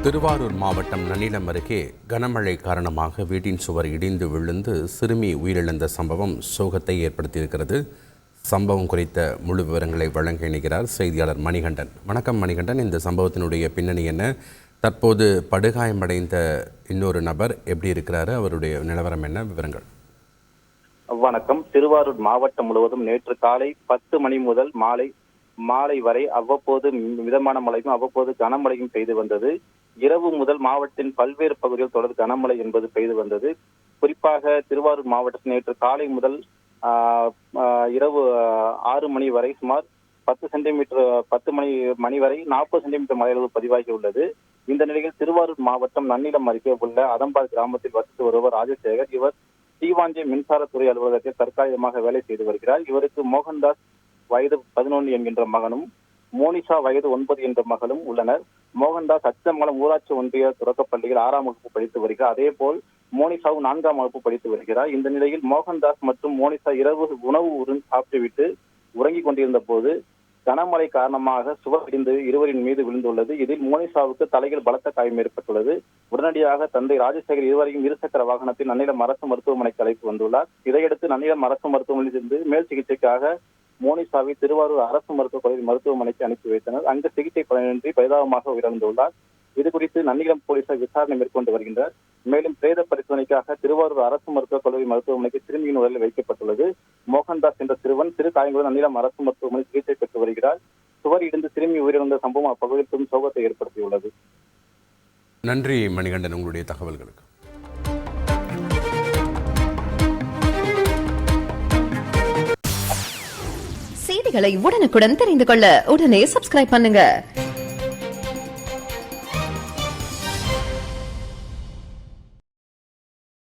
திருவாரூர் மாவட்டம் நன்னிலம் அருகே கனமழை காரணமாக வீட்டின் சுவர் இடிந்து விழுந்து சிறுமி உயிரிழந்த சம்பவம் சோகத்தை ஏற்படுத்தியிருக்கிறது. சம்பவம் குறித்த முழு விவரங்களை வழங்க இணைகிறார் செய்தியாளர் மணிகண்டன். வணக்கம் மணிகண்டன், இந்த சம்பவத்தினுடைய பின்னணி என்ன? தற்போது படுகாயமடைந்த இன்னொரு நபர் எப்படி இருக்கிறாரு? அவருடைய நிலவரம் என்ன? விவரங்கள். வணக்கம். திருவாரூர் மாவட்டம் முழுவதும் நேற்று காலை 10 மணி முதல் மாலை வரை அவ்வப்போது மிதமான மழையும் அவ்வப்போது கனமழையும் பெய்து வந்தது. இரவு முதல் மாவட்டத்தின் பல்வேறு பகுதிகள் தொடர் கனமழை என்பது பெய்து வந்தது. குறிப்பாக திருவாரூர் மாவட்டத்தில் நேற்று காலை முதல் இரவு 6 மணி வரை சுமார் 10 மணி வரை 40 சென்டிமீட்டர் மழை அளவு பதிவாகி உள்ளது. இந்த நிலையில் திருவாரூர் மாவட்டம் நன்னிலம் அருகே உள்ள அதம்பால் கிராமத்தில் வசித்து வருவர் ராஜசேகர். இவர் தீவாஞ்சி மின்சாரத்துறை அலுவலகத்தில் தற்காலிகமாக வேலை செய்து வருகிறார். இவருக்கு மோகன்தாஸ் வயது 11 என்கின்ற மகனும் மோனிஷா வயது 9 என்ற மகளும் உள்ளனர். மோகன்தாஸ் அச்சமங்கலம் ஊராட்சி ஒன்றிய தொடக்கப்பள்ளியில் 6ஆம் வகுப்பு படித்து வருகிறார். அதே போல் மோனிஷாவும் 4ஆம் வகுப்பு படித்து வருகிறார். இந்த நிலையில் மோகன்தாஸ் மற்றும் மோனிஷா இரவு உணவு சாப்பிட்டுவிட்டு உறங்கிக் கொண்டிருந்த போது கனமழை காரணமாக சுவர் இடிந்து இருவரின் மீது விழுந்துள்ளது. இதில் மோனிஷாவுக்கு தலையில் பலத்த காயம் ஏற்பட்டுள்ளது. உடனடியாக தந்தை ராஜசேகர் இருவரையும் இருசக்கர வாகனத்தில் நன்னிலம் அரசு மருத்துவமனைக்கு அழைத்து வந்துள்ளார். இதையடுத்து நன்னிலம் அரசு மருத்துவமனையில் இருந்து மேல் சிகிச்சைக்காக மோனிஷாவை திருவாரூர் அரசு மருத்துவக் கல்லூரி மருத்துவமனைக்கு அனுப்பி வைத்தனர். அங்கு சிகிச்சை பலனின்றி பரிதாபமாக உயிரிழந்துள்ளார். இதுகுறித்து நன்னிலம் போலீசார் விசாரணை மேற்கொண்டு வருகின்றனர். மேலும் பிரேத பரிசோதனைக்காக திருவாரூர் அரசு மருத்துவக் கல்லூரி மருத்துவமனைக்கு சிறுமியின் உடலில் வைக்கப்பட்டுள்ளது. மோகன்தாஸ் என்ற சிறுவன் சிறு காயங்களுடன் நன்னிலம் அரசு மருத்துவமனை சிகிச்சை பெற்று வருகிறார். சுவர் இடிந்து சிறுமி உயிரிழந்த சம்பவம் அப்பகுதியில் பெரும் சோகத்தை ஏற்படுத்தியுள்ளது. நன்றி மணிகண்டன், உங்களுடைய தகவல்களுக்கு. செய்திகளை உடனுக்குடன் தெரிந்து கொள்ள உடனே சப்ஸ்கிரைப் பண்ணுங்க.